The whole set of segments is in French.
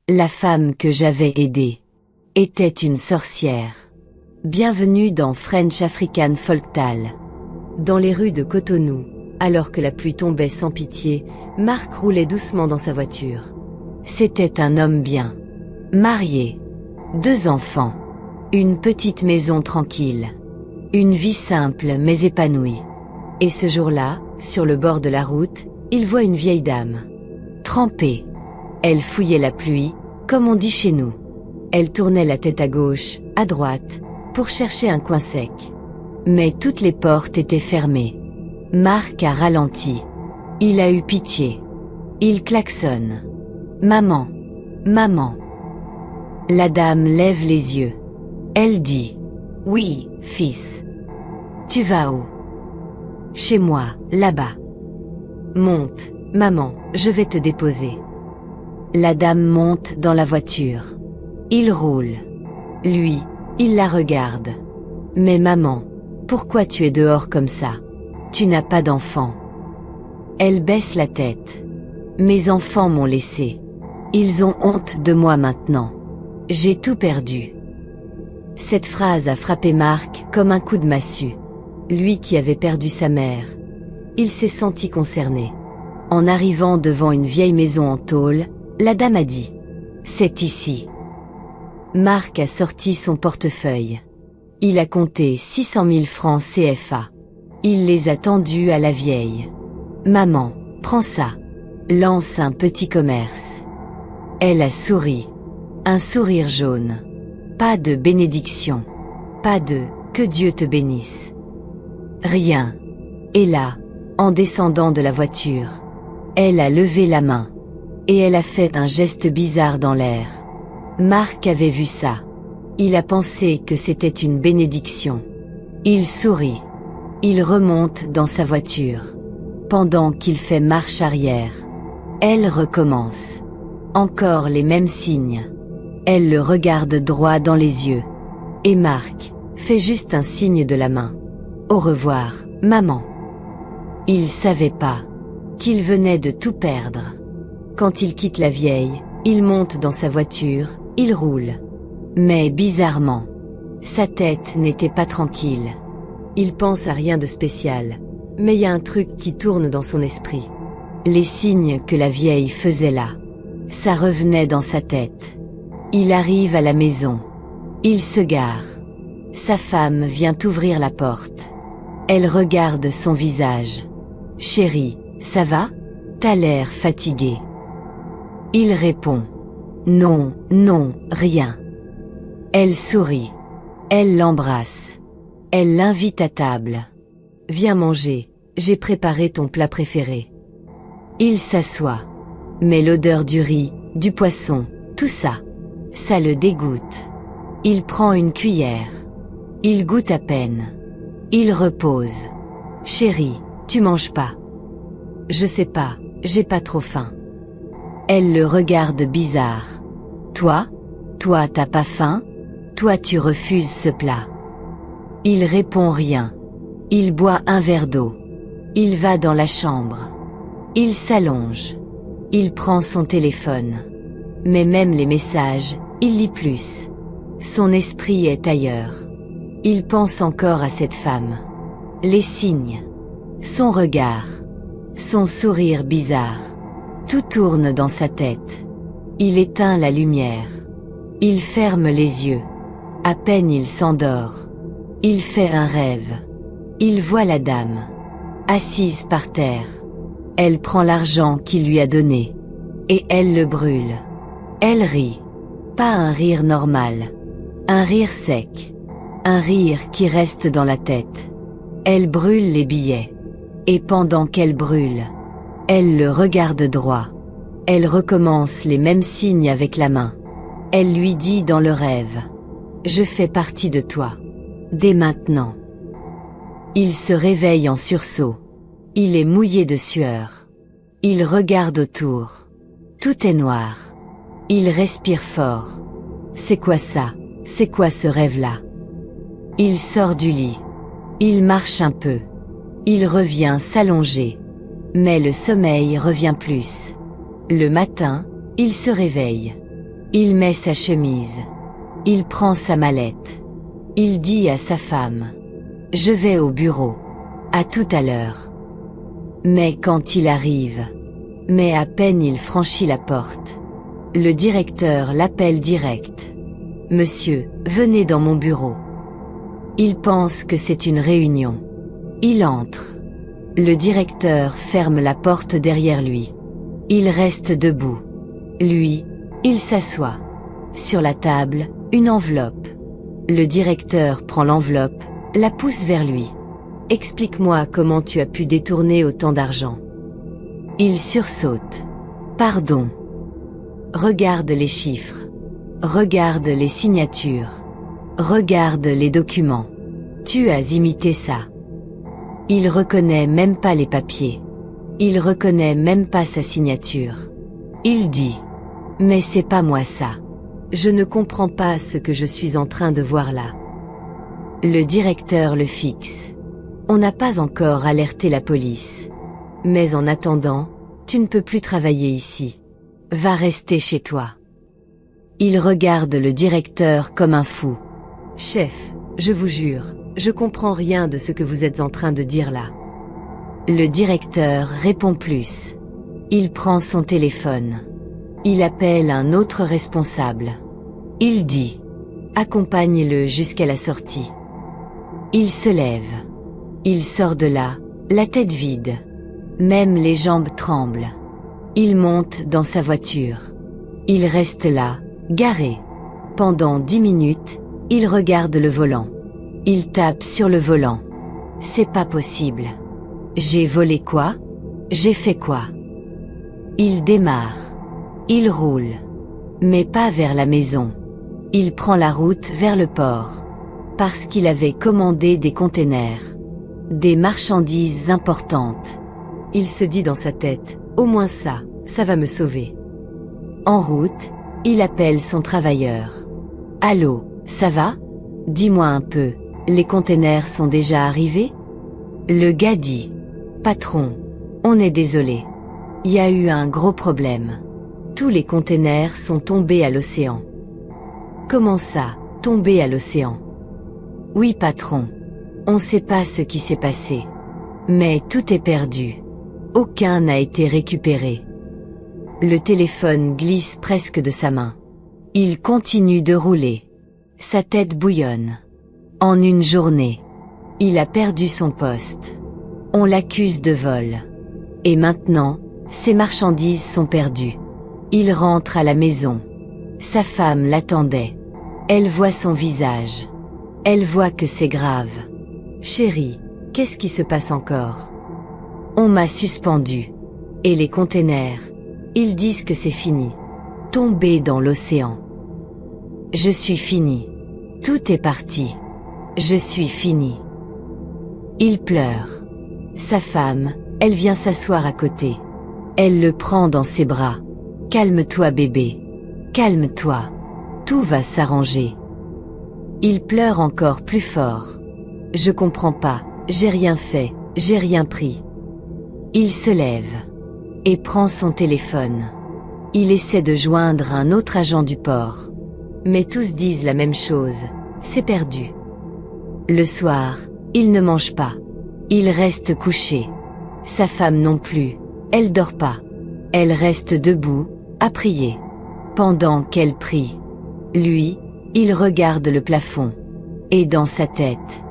La femme que j'avais aidée était une sorcière. Bienvenue dans French African Folktale. Dans les rues de Cotonou, alors que la pluie tombait sans pitié, Marc roulait doucement dans sa voiture. C'était un homme bien. Marié. 2 enfants. Une petite maison tranquille. Une vie simple mais épanouie. Et ce jour-là, sur le bord de la route, il voit une vieille dame. Trempée. Elle fouillait la pluie, comme on dit chez nous. Elle tournait la tête à gauche, à droite, pour chercher un coin sec. Mais toutes les portes étaient fermées. Marc a ralenti. Il a eu pitié. Il klaxonne. Maman. Maman. La dame lève les yeux. Elle dit. Oui, fils. Tu vas où? Chez moi, là-bas. Monte, maman, je vais te déposer. La dame monte dans la voiture. Il roule. Lui, il la regarde. Mais maman, pourquoi tu es dehors comme ça? Tu n'as pas d'enfant. Elle baisse la tête. Mes enfants m'ont laissé. Ils ont honte de moi maintenant. J'ai tout perdu. Cette phrase a frappé Marc comme un coup de massue. Lui qui avait perdu sa mère. Il s'est senti concerné. En arrivant devant une vieille maison en tôle, la dame a dit « C'est ici ». Marc a sorti son portefeuille. Il a compté 600 000 francs CFA. Il les a tendus à la vieille. « Maman, prends ça. Lance un petit commerce. » Elle a souri. Un sourire jaune. Pas de bénédiction. Pas de « que Dieu te bénisse ». Rien. Et là, en descendant de la voiture, elle a levé la main. Et elle a fait un geste bizarre dans l'air. Marc avait vu ça. Il a pensé que c'était une bénédiction. Il sourit. Il remonte dans sa voiture. Pendant qu'il fait marche arrière. Elle recommence. Encore les mêmes signes. Elle le regarde droit dans les yeux. Et Marc fait juste un signe de la main. Au revoir, maman. Il savait pas qu'il venait de tout perdre. Quand il quitte la vieille, il monte dans sa voiture, il roule. Mais bizarrement, sa tête n'était pas tranquille. Il pense à rien de spécial, mais il y a un truc qui tourne dans son esprit. Les signes que la vieille faisait là, ça revenait dans sa tête. Il arrive à la maison. Il se gare. Sa femme vient ouvrir la porte. Elle regarde son visage. « Chérie, ça va? T'as l'air fatigué. » Il répond. « Non, non, rien. » Elle sourit. Elle l'embrasse. Elle l'invite à table. « Viens manger, j'ai préparé ton plat préféré. » Il s'assoit. Mais l'odeur du riz, du poisson, tout ça, ça le dégoûte. Il prend une cuillère. Il goûte à peine. Il repose. « Chérie, tu manges pas? » « Je sais pas, j'ai pas trop faim. » Elle le regarde bizarre. « Toi t'as pas faim? Toi tu refuses ce plat. » Il répond rien. Il boit un verre d'eau. Il va dans la chambre. Il s'allonge. Il prend son téléphone. Mais même les messages, il lit plus. Son esprit est ailleurs. Il pense encore à cette femme. Les signes. Son regard. Son sourire bizarre. Tout tourne dans sa tête. Il éteint la lumière. Il ferme les yeux. À peine il s'endort. Il fait un rêve. Il voit la dame. Assise par terre. Elle prend l'argent qu'il lui a donné. Et elle le brûle. Elle rit. Pas un rire normal. Un rire sec. Un rire qui reste dans la tête. Elle brûle les billets. Et pendant qu'elle brûle, elle le regarde droit. Elle recommence les mêmes signes avec la main. Elle lui dit dans le rêve. « Je fais partie de toi. Dès maintenant. » Il se réveille en sursaut. Il est mouillé de sueur. Il regarde autour. Tout est noir. Il respire fort. C'est quoi ça? C'est quoi ce rêve-là? Il sort du lit. Il marche un peu. Il revient s'allonger. Mais le sommeil revient plus. Le matin, il se réveille. Il met sa chemise. Il prend sa mallette. Il dit à sa femme: « Je vais au bureau. À tout à l'heure. » Mais quand il arrive, mais à peine il franchit la porte, le directeur l'appelle direct. « Monsieur, venez dans mon bureau. » Il pense que c'est une réunion. Il entre. Le directeur ferme la porte derrière lui. Il reste debout. Lui, il s'assoit. Sur la table, une enveloppe. Le directeur prend l'enveloppe, la pousse vers lui. « Explique-moi comment tu as pu détourner autant d'argent. » Il sursaute. « Pardon. » Regarde les chiffres. Regarde les signatures. Regarde les documents. Tu as imité ça. Il reconnaît même pas les papiers. Il reconnaît même pas sa signature. Il dit: « Mais c'est pas moi ça. Je ne comprends pas ce que je suis en train de voir là. » Le directeur le fixe. On n'a pas encore alerté la police. Mais en attendant, tu ne peux plus travailler ici. Va rester chez toi. Il regarde le directeur comme un fou. « Chef, je vous jure, je comprends rien de ce que vous êtes en train de dire là. » Le directeur répond plus. Il prend son téléphone. Il appelle un autre responsable. Il dit: « Accompagne-le jusqu'à la sortie. » Il se lève. Il sort de là, la tête vide. Même les jambes tremblent. Il monte dans sa voiture. Il reste là, garé. Pendant 10 minutes, il regarde le volant. Il tape sur le volant. C'est pas possible. J'ai volé quoi? J'ai fait quoi? Il démarre. Il roule. Mais pas vers la maison. Il prend la route vers le port. Parce qu'il avait commandé des containers. Des marchandises importantes. Il se dit dans sa tête: au moins ça va me sauver. En route, il appelle son travailleur. Allô, ça va? Dis-moi un peu, les containers sont déjà arrivés? Le gars dit: patron, on est désolé. Il y a eu un gros problème. Tous les containers sont tombés à l'océan. Comment ça, tombés à l'océan? Oui patron. On sait pas ce qui s'est passé. Mais tout est perdu. Aucun n'a été récupéré. Le téléphone glisse presque de sa main. Il continue de rouler. Sa tête bouillonne. En une journée, il a perdu son poste. On l'accuse de vol. Et maintenant, ses marchandises sont perdues. Il rentre à la maison. Sa femme l'attendait. Elle voit son visage. Elle voit que c'est grave. Chérie, qu'est-ce qui se passe encore? On m'a suspendu. Et les containers, ils disent que c'est fini. Tombé dans l'océan. Je suis fini. Tout est parti. Je suis fini. Il pleure. Sa femme, elle vient s'asseoir à côté. Elle le prend dans ses bras. Calme-toi bébé. Calme-toi. Tout va s'arranger. Il pleure encore plus fort. Je comprends pas, j'ai rien fait, j'ai rien pris. Il se lève. Et prend son téléphone. Il essaie de joindre un autre agent du port. Mais tous disent la même chose, c'est perdu. Le soir, il ne mange pas. Il reste couché. Sa femme non plus, elle dort pas. Elle reste debout, à prier. Pendant qu'elle prie, lui, il regarde le plafond. Et dans sa tête,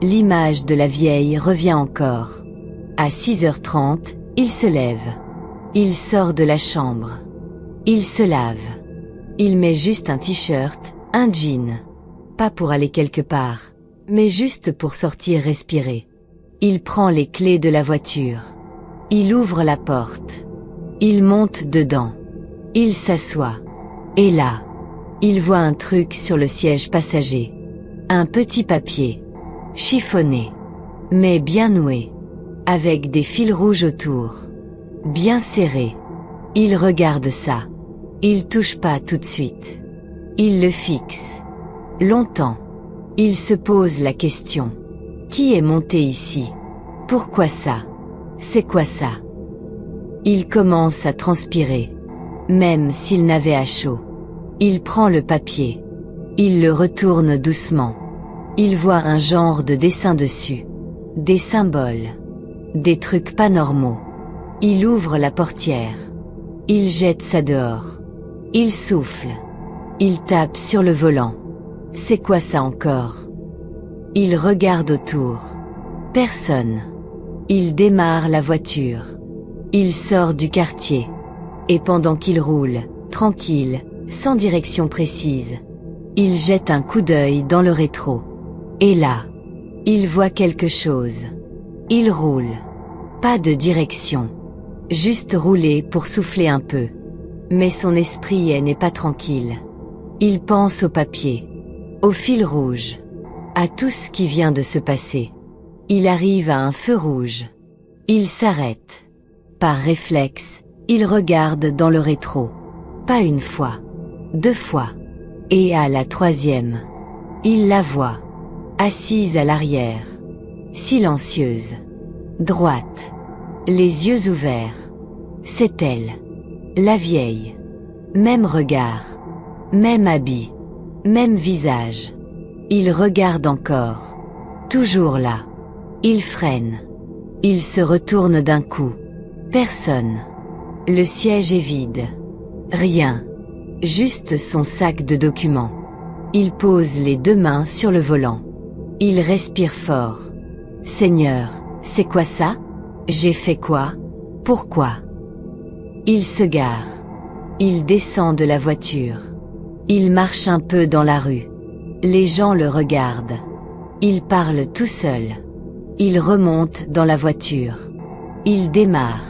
l'image de la vieille revient encore. À 6h30, il se lève. Il sort de la chambre. Il se lave. Il met juste un t-shirt, un jean. Pas pour aller quelque part, mais juste pour sortir respirer. Il prend les clés de la voiture. Il ouvre la porte. Il monte dedans. Il s'assoit. Et là, il voit un truc sur le siège passager. Un petit papier. Chiffonné. Mais bien noué. Avec des fils rouges autour. Bien serré. Il regarde ça. Il touche pas tout de suite. Il le fixe. Longtemps. Il se pose la question. Qui est monté ici? Pourquoi ça? C'est quoi ça? Il commence à transpirer. Même s'il n'avait à chaud. Il prend le papier. Il le retourne doucement. Il voit un genre de dessin dessus. Des symboles. Des trucs pas normaux. Il ouvre la portière. Il jette ça dehors. Il souffle. Il tape sur le volant. C'est quoi ça encore? Il regarde autour. Personne. Il démarre la voiture. Il sort du quartier. Et pendant qu'il roule, tranquille, sans direction précise, il jette un coup d'œil dans le rétro. Et là, il voit quelque chose. Il roule. Pas de direction. Juste rouler pour souffler un peu. Mais son esprit n'est pas tranquille. Il pense au papier. Au fil rouge. À tout ce qui vient de se passer. Il arrive à un feu rouge. Il s'arrête. Par réflexe, il regarde dans le rétro. Pas une fois. 2 fois. Et à la 3e. Il la voit. Assise à l'arrière. Silencieuse. Droite. Les yeux ouverts. C'est elle. La vieille. Même regard. Même habit. Même visage. Il regarde encore. Toujours là. Il freine. Il se retourne d'un coup. Personne. Le siège est vide. Rien. Juste son sac de documents. Il pose les 2 mains sur le volant. Il respire fort. Seigneur, c'est quoi ça? J'ai fait quoi? Pourquoi? Il se gare. Il descend de la voiture. Il marche un peu dans la rue. Les gens le regardent. Il parle tout seul. Il remonte dans la voiture. Il démarre.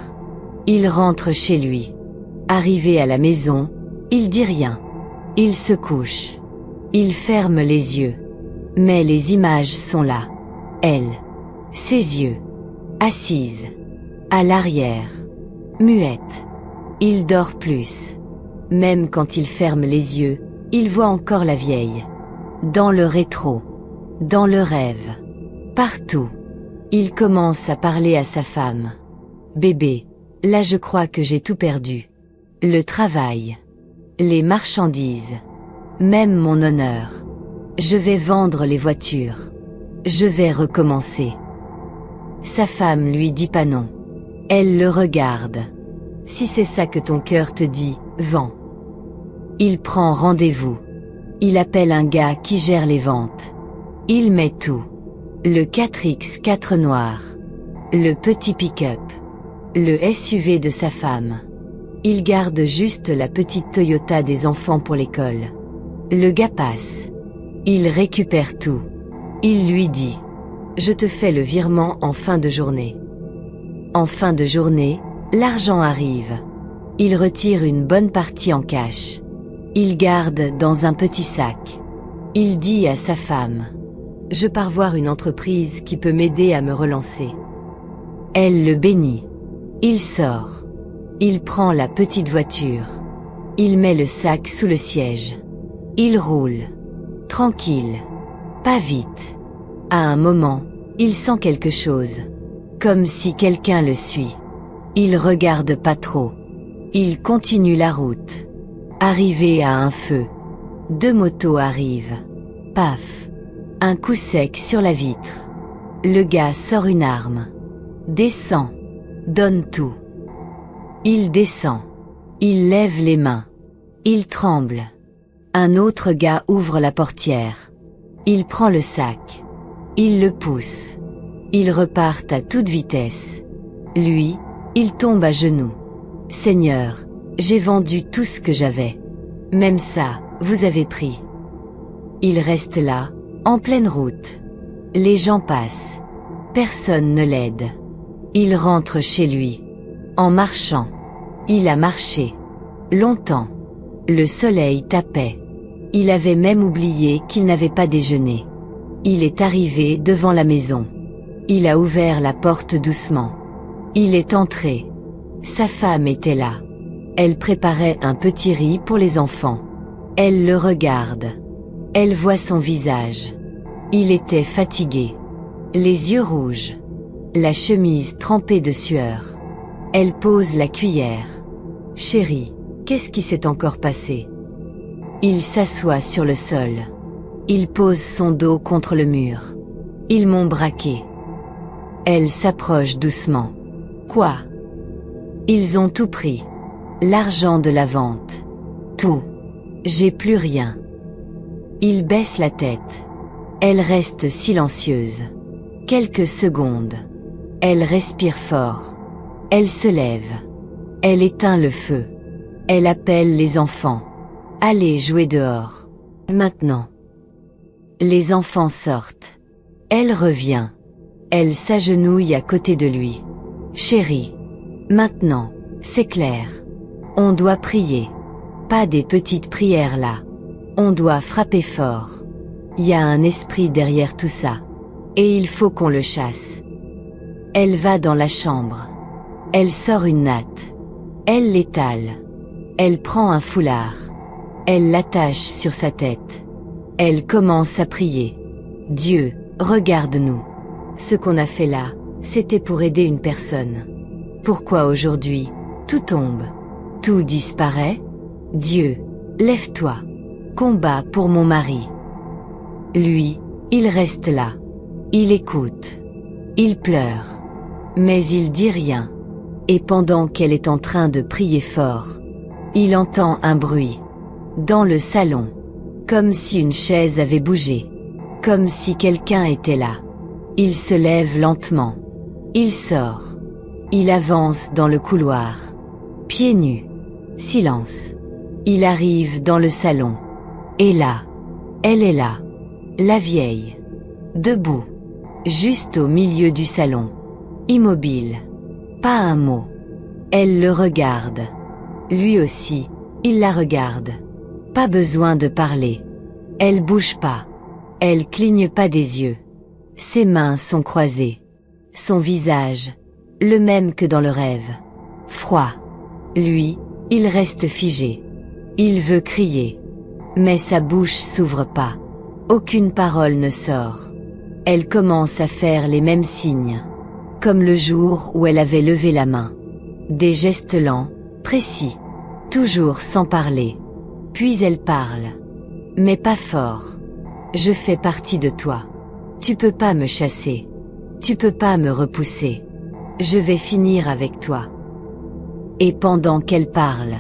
Il rentre chez lui. Arrivé à la maison, il dit rien. Il se couche. Il ferme les yeux. Mais les images sont là. Elle. Ses yeux. Assise. À l'arrière. Muette. Il dort plus. Même quand il ferme les yeux, il voit encore la vieille. Dans le rétro. Dans le rêve. Partout. Il commence à parler à sa femme. Bébé, là je crois que j'ai tout perdu. Le travail. Les marchandises. Même mon honneur. Je vais vendre les voitures. Je vais recommencer. Sa femme lui dit pas non. Elle le regarde. Si c'est ça que ton cœur te dit, vends. Il prend rendez-vous. Il appelle un gars qui gère les ventes. Il met tout. Le 4X4 noir. Le petit pick-up. Le SUV de sa femme. Il garde juste la petite Toyota des enfants pour l'école. Le gars passe. Il récupère tout. Il lui dit. Je te fais le virement en fin de journée. En fin de journée, l'argent arrive. Il retire une bonne partie en cash. Il garde dans un petit sac. Il dit à sa femme. Je pars voir une entreprise qui peut m'aider à me relancer. Elle le bénit. Il sort. Il prend la petite voiture. Il met le sac sous le siège. Il roule. Tranquille. Pas vite. À un moment, il sent quelque chose. Comme si quelqu'un le suit. Il regarde pas trop. Il continue la route. Arrivé à un feu. 2 motos arrivent. Paf. Un coup sec sur la vitre. Le gars sort une arme. Descend. Donne tout. Il descend. Il lève les mains. Il tremble. Un autre gars ouvre la portière. Il prend le sac. Il le pousse. Ils repartent à toute vitesse. Lui, il tombe à genoux. Seigneur, j'ai vendu tout ce que j'avais. Même ça, vous avez pris. Il reste là, en pleine route. Les gens passent. Personne ne l'aide. Il rentre chez lui. En marchant. Il a marché. Longtemps. Le soleil tapait. Il avait même oublié qu'il n'avait pas déjeuné. Il est arrivé devant la maison. Il a ouvert la porte doucement. Il est entré. Sa femme était là. Elle préparait un petit riz pour les enfants. Elle le regarde. Elle voit son visage. Il était fatigué. Les yeux rouges. La chemise trempée de sueur. Elle pose la cuillère. Chérie, qu'est-ce qui s'est encore passé? Il s'assoit sur le sol. Il pose son dos contre le mur. Ils m'ont braqué. Elle s'approche doucement. Quoi? Ils ont tout pris. L'argent de la vente. Tout. J'ai plus rien. Il baisse la tête. Elle reste silencieuse. Quelques secondes. Elle respire fort. Elle se lève. Elle éteint le feu. Elle appelle les enfants. Allez jouer dehors. Maintenant. Les enfants sortent. Elle revient. Elle s'agenouille à côté de lui. Chérie. Maintenant, c'est clair. On doit prier. Pas des petites prières là. On doit frapper fort. Il y a un esprit derrière tout ça. Et il faut qu'on le chasse. Elle va dans la chambre. Elle sort une natte. Elle l'étale. Elle prend un foulard. Elle l'attache sur sa tête. Elle commence à prier. Dieu, regarde-nous. Ce qu'on a fait là, c'était pour aider une personne. Pourquoi aujourd'hui, tout tombe? Tout disparaît? Dieu, lève-toi. Combat pour mon mari. Lui, il reste là. Il écoute. Il pleure. Mais il dit rien. Et pendant qu'elle est en train de prier fort, il entend un bruit. Dans le salon. Comme si une chaise avait bougé. Comme si quelqu'un était là. Il se lève lentement. Il sort. Il avance dans le couloir. Pieds nus. Silence. Il arrive dans le salon. Et là. Elle est là. La vieille. Debout. Juste au milieu du salon. Immobile. Pas un mot. Elle le regarde. Lui aussi, il la regarde. Pas besoin de parler. Elle bouge pas. Elle cligne pas des yeux. Ses mains sont croisées. Son visage, le même que dans le rêve. Froid. Lui, il reste figé. Il veut crier. Mais sa bouche s'ouvre pas. Aucune parole ne sort. Elle commence à faire les mêmes signes. Comme le jour où elle avait levé la main. Des gestes lents, précis. Toujours sans parler. Puis elle parle. Mais pas fort. Je fais partie de toi. Tu peux pas me chasser. Tu peux pas me repousser. Je vais finir avec toi. Et pendant qu'elle parle,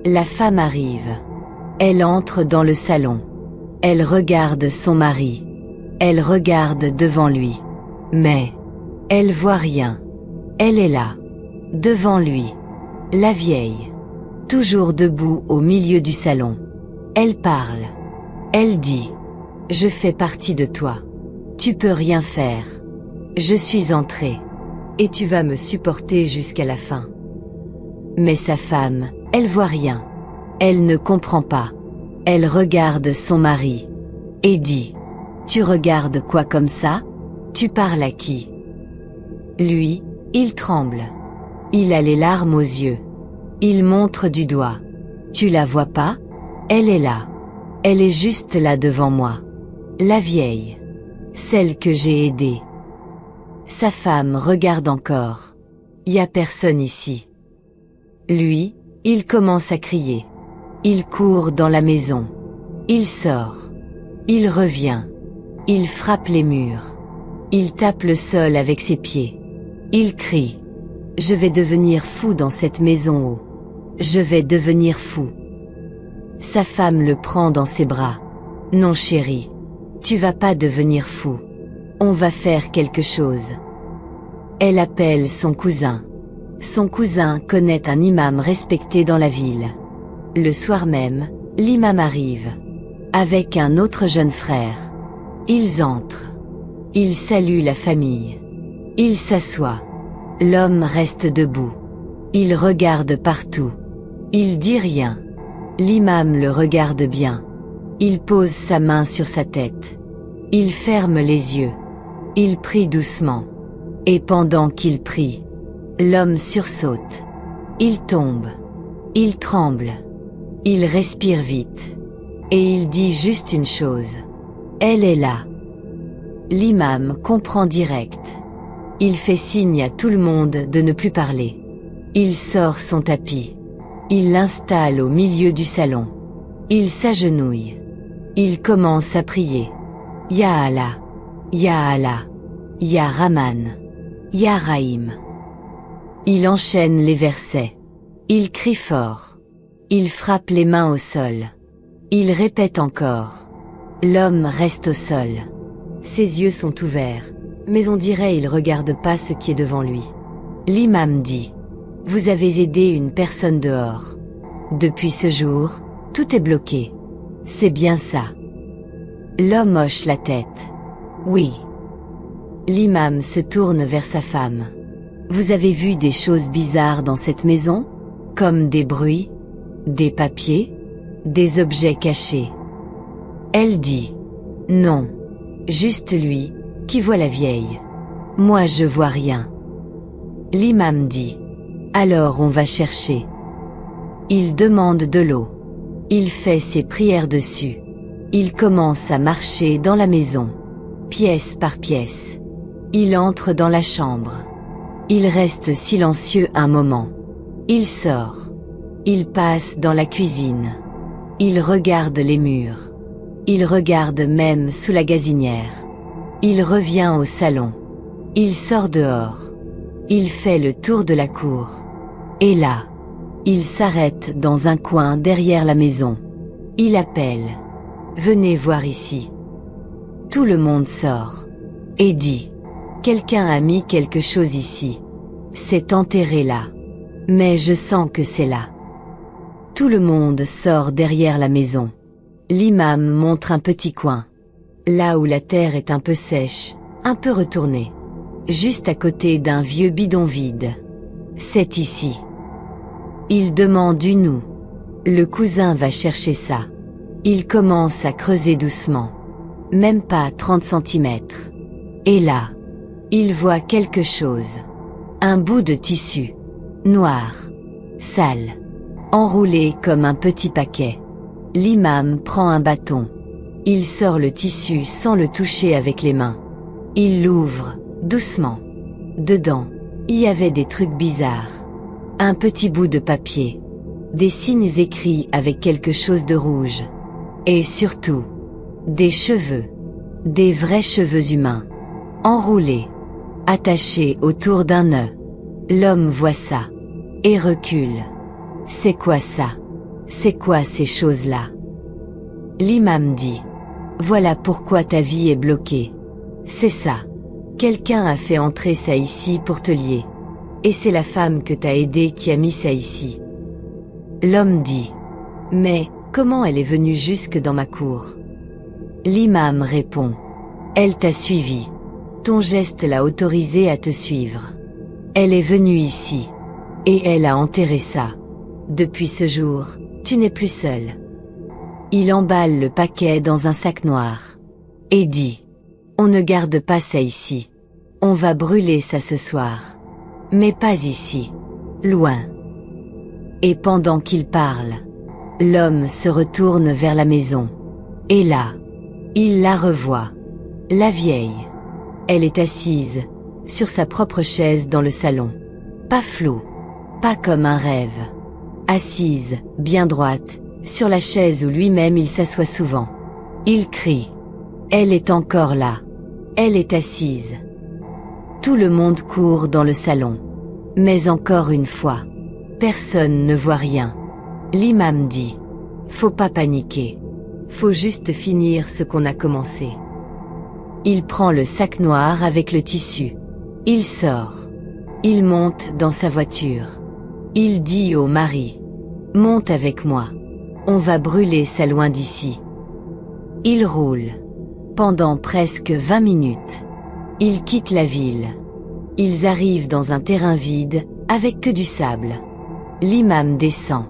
la femme arrive. Elle entre dans le salon. Elle regarde son mari. Elle regarde devant lui. Mais, elle voit rien. Elle est là. Devant lui. La vieille. Toujours debout au milieu du salon. Elle parle. Elle dit. Je fais partie de toi. Tu peux rien faire. Je suis entrée. Et tu vas me supporter jusqu'à la fin. Mais sa femme, elle voit rien. Elle ne comprend pas. Elle regarde son mari. Et dit. Tu regardes quoi comme ça? Tu parles à qui? Lui, il tremble. Il a les larmes aux yeux. Il montre du doigt. Tu la vois pas? Elle est là. Elle est juste là devant moi. La vieille. Celle que j'ai aidée. Sa femme regarde encore. Y a personne ici. Lui, il commence à crier. Il court dans la maison. Il sort. Il revient. Il frappe les murs. Il tape le sol avec ses pieds. Il crie. Je vais devenir fou dans cette maison. Oh. Je vais devenir fou. Sa femme le prend dans ses bras. Non chérie. Tu vas pas devenir fou. On va faire quelque chose. Elle appelle son cousin. Son cousin connaît un imam respecté dans la ville. Le soir même, l'imam arrive. Avec un autre jeune frère. Ils entrent. Ils saluent la famille. Il s'assoit. L'homme reste debout. Il regarde partout. Il dit rien. L'imam le regarde bien. Il pose sa main sur sa tête. Il ferme les yeux. Il prie doucement. Et pendant qu'il prie, l'homme sursaute. Il tombe. Il tremble. Il respire vite. Et il dit juste une chose. Elle est là. L'imam comprend direct. Il fait signe à tout le monde de ne plus parler. Il sort son tapis. Il l'installe au milieu du salon. Il s'agenouille. Il commence à prier. Ya Allah. Ya Allah. Ya Rahman. Ya Rahim. Il enchaîne les versets. Il crie fort. Il frappe les mains au sol. Il répète encore. L'homme reste au sol. Ses yeux sont ouverts, mais on dirait il regarde pas ce qui est devant lui. L'imam dit: vous avez aidé une personne dehors. Depuis ce jour, tout est bloqué. C'est bien ça. L'homme hoche la tête. Oui. L'imam se tourne vers sa femme. Vous avez vu des choses bizarres dans cette maison? Comme des bruits, des papiers, des objets cachés. Elle dit: non. Juste lui, qui voit la vieille. Moi je vois rien. L'imam dit: alors on va chercher. Il demande de l'eau. Il fait ses prières dessus. Il commence à marcher dans la maison, pièce par pièce. Il entre dans la chambre. Il reste silencieux un moment. Il sort. Il passe dans la cuisine. Il regarde les murs. Il regarde même sous la gazinière. Il revient au salon. Il sort dehors. Il fait le tour de la cour. Et là, il s'arrête dans un coin derrière la maison. Il appelle: venez voir ici. Tout le monde sort. Et dit: quelqu'un a mis quelque chose ici. C'est enterré là. Mais je sens que c'est là. Tout le monde sort derrière la maison. L'imam montre un petit coin. Là où la terre est un peu sèche, un peu retournée. Juste à côté d'un vieux bidon vide. C'est ici. Il demande une houe. Le cousin va chercher ça. Il commence à creuser doucement. Même pas 30 centimètres. Et là, il voit quelque chose. Un bout de tissu. Noir. Sale. Enroulé comme un petit paquet. L'imam prend un bâton. Il sort le tissu sans le toucher avec les mains. Il l'ouvre, doucement. Dedans, il y avait des trucs bizarres. Un petit bout de papier. Des signes écrits avec quelque chose de rouge. Et surtout, des cheveux. Des vrais cheveux humains. Enroulés. Attachés autour d'un nœud. L'homme voit ça. Et recule. C'est quoi ça? C'est quoi ces choses-là? L'imam dit: voilà pourquoi ta vie est bloquée. C'est ça. Quelqu'un a fait entrer ça ici pour te lier. Et c'est la femme que t'as aidée qui a mis ça ici. L'homme dit: mais, comment elle est venue jusque dans ma cour? L'imam répond: elle t'a suivi. Ton geste l'a autorisée à te suivre. Elle est venue ici. Et elle a enterré ça. Depuis ce jour, tu n'es plus seul. Il emballe le paquet dans un sac noir. Et dit: on ne garde pas ça ici. On va brûler ça ce soir. Mais pas ici. Loin. Et pendant qu'il parle, l'homme se retourne vers la maison. Et là, il la revoit. La vieille. Elle est assise, sur sa propre chaise dans le salon. Pas flou. Pas comme un rêve. Assise, bien droite, sur la chaise où lui-même il s'assoit souvent. Il crie. Elle est encore là. Elle est assise. Tout le monde court dans le salon. Mais encore une fois, personne ne voit rien. L'imam dit: faut pas paniquer. Faut juste finir ce qu'on a commencé. Il prend le sac noir avec le tissu. Il sort. Il monte dans sa voiture. Il dit au mari: monte avec moi. On va brûler ça loin d'ici. Il roule. Pendant presque 20 minutes. Ils quittent la ville. Ils arrivent dans un terrain vide, avec que du sable. L'imam descend.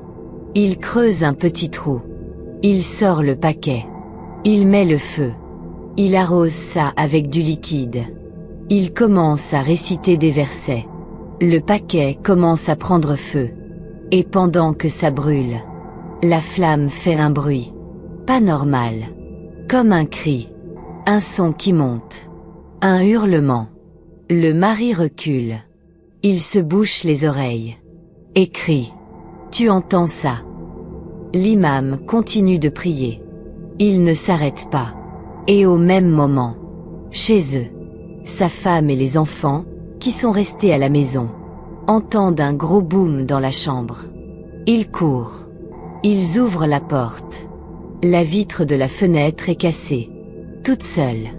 Il creuse un petit trou. Il sort le paquet. Il met le feu. Il arrose ça avec du liquide. Il commence à réciter des versets. Le paquet commence à prendre feu. Et pendant que ça brûle, la flamme fait un bruit. Pas normal. Comme un cri. Un son qui monte. Un hurlement. Le mari recule. Il se bouche les oreilles. Et crie. Tu entends ça? L'imam continue de prier. Il ne s'arrête pas. Et au même moment, chez eux, sa femme et les enfants, qui sont restés à la maison, entendent un gros boom dans la chambre. Ils courent. Ils ouvrent la porte. La vitre de la fenêtre est cassée. Toute seule.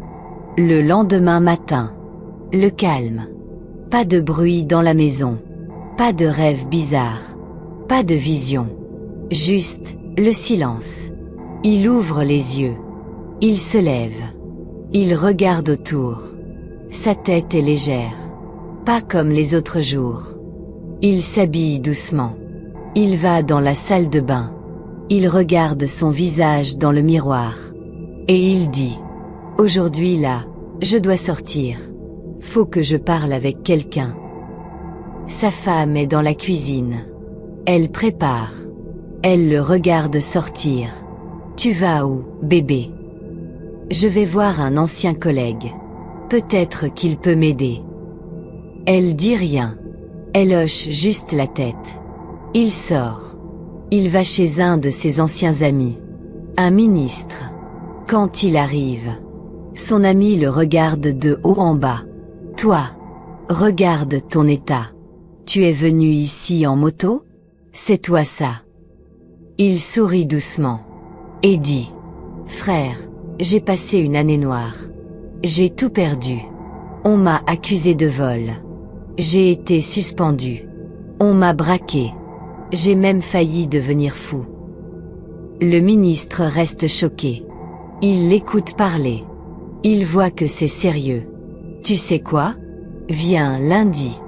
Le lendemain matin. Le calme. Pas de bruit dans la maison. Pas de rêve bizarre. Pas de vision. Juste, le silence. Il ouvre les yeux. Il se lève. Il regarde autour. Sa tête est légère. Pas comme les autres jours. Il s'habille doucement. Il va dans la salle de bain. Il regarde son visage dans le miroir. Et il dit: aujourd'hui là, je dois sortir. Faut que je parle avec quelqu'un. Sa femme est dans la cuisine. Elle prépare. Elle le regarde sortir. Tu vas où, bébé? Je vais voir un ancien collègue. Peut-être qu'il peut m'aider. Elle dit rien. Elle hoche juste la tête. Il sort. Il va chez un de ses anciens amis. Un ministre. Quand il arrive, son ami le regarde de haut en bas. Toi, regarde ton état. Tu es venu ici en moto? C'est toi ça. Il sourit doucement. Et dit: frère, j'ai passé une année noire. J'ai tout perdu. On m'a accusé de vol. J'ai été suspendu. On m'a braqué. J'ai même failli devenir fou. Le ministre reste choqué. Il l'écoute parler. Il voit que c'est sérieux. Tu sais quoi? Viens lundi.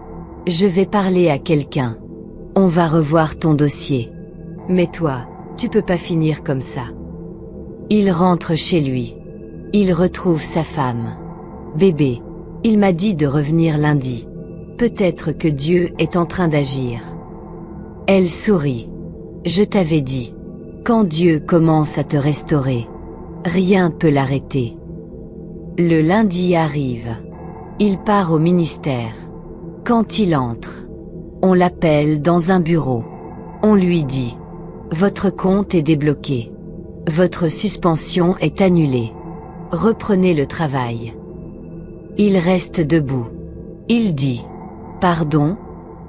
Je vais parler à quelqu'un. On va revoir ton dossier. Mais toi, tu peux pas finir comme ça. Il rentre chez lui. Il retrouve sa femme. Bébé, il m'a dit de revenir lundi. Peut-être que Dieu est en train d'agir. Elle sourit. Je t'avais dit. Quand Dieu commence à te restaurer, rien peut l'arrêter. Le lundi arrive. Il part au ministère. Quand il entre, on l'appelle dans un bureau. On lui dit: votre compte est débloqué. Votre suspension est annulée. Reprenez le travail. Il reste debout. Il dit: pardon,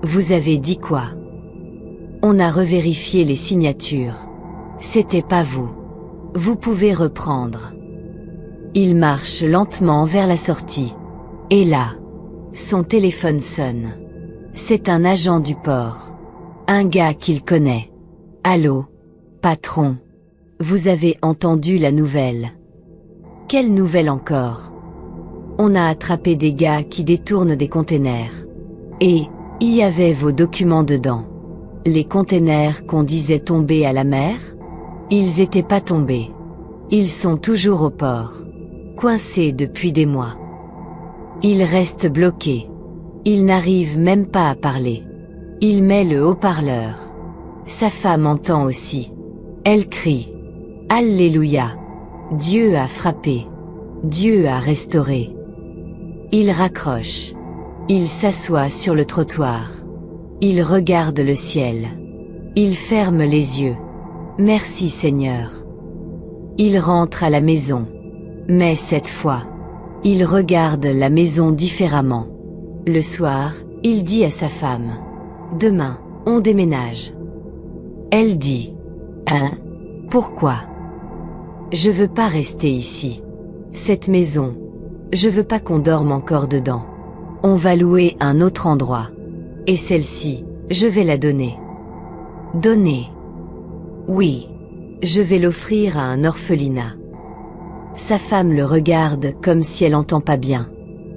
vous avez dit quoi? On a revérifié les signatures. C'était pas vous. Vous pouvez reprendre. Il marche lentement vers la sortie. Et là, son téléphone sonne. C'est un agent du port. Un gars qu'il connaît. Allô, patron. Vous avez entendu la nouvelle? Quelle nouvelle encore? On a attrapé des gars qui détournent des containers. Et, il y avait vos documents dedans. Les containers qu'on disait tomber à la mer? Ils étaient pas tombés. Ils sont toujours au port. Coincés depuis des mois. Il reste bloqué. Il n'arrive même pas à parler. Il met le haut-parleur. Sa femme entend aussi. Elle crie: Alléluia! Dieu a frappé. Dieu a restauré. Il raccroche. Il s'assoit sur le trottoir. Il regarde le ciel. Il ferme les yeux. Merci Seigneur. Il rentre à la maison. Mais cette fois, il regarde la maison différemment. Le soir, il dit à sa femme: demain, on déménage. Elle dit: hein? Pourquoi? Je veux pas rester ici. Cette maison, je veux pas qu'on dorme encore dedans. On va louer un autre endroit. Et celle-ci, je vais la donner. Donner? Oui. Je vais l'offrir à un orphelinat. Sa femme le regarde comme si elle entend pas bien.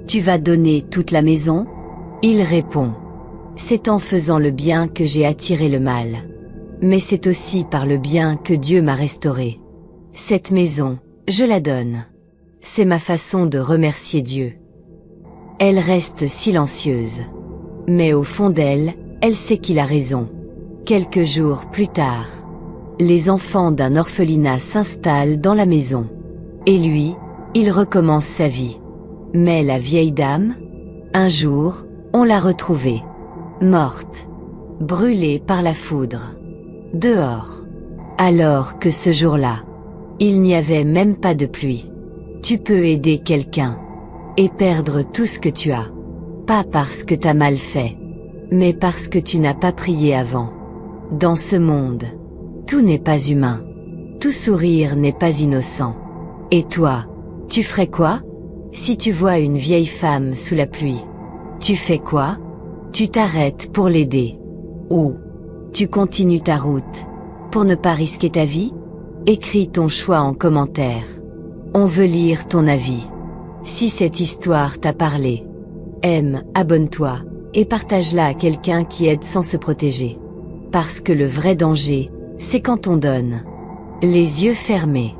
Tu vas donner toute la maison? Il répond: c'est en faisant le bien que j'ai attiré le mal. Mais c'est aussi par le bien que Dieu m'a restauré. Cette maison, je la donne. C'est ma façon de remercier Dieu. Elle reste silencieuse. Mais au fond d'elle, elle sait qu'il a raison. Quelques jours plus tard, les enfants d'un orphelinat s'installent dans la maison. Et lui, il recommence sa vie. Mais la vieille dame, un jour, on l'a retrouvée. Morte. Brûlée par la foudre. Dehors. Alors que ce jour-là, il n'y avait même pas de pluie. Tu peux aider quelqu'un et perdre tout ce que tu as. Pas parce que t'as mal fait, mais parce que tu n'as pas prié avant. Dans ce monde, tout n'est pas humain. Tout sourire n'est pas innocent. Et toi, tu ferais quoi? Si tu vois une vieille femme sous la pluie, tu fais quoi? Tu t'arrêtes pour l'aider. Ou tu continues ta route, pour ne pas risquer ta vie? Écris ton choix en commentaire. On veut lire ton avis. Si cette histoire t'a parlé, aime, abonne-toi, et partage-la à quelqu'un qui aide sans se protéger. Parce que le vrai danger, c'est quand on donne les yeux fermés.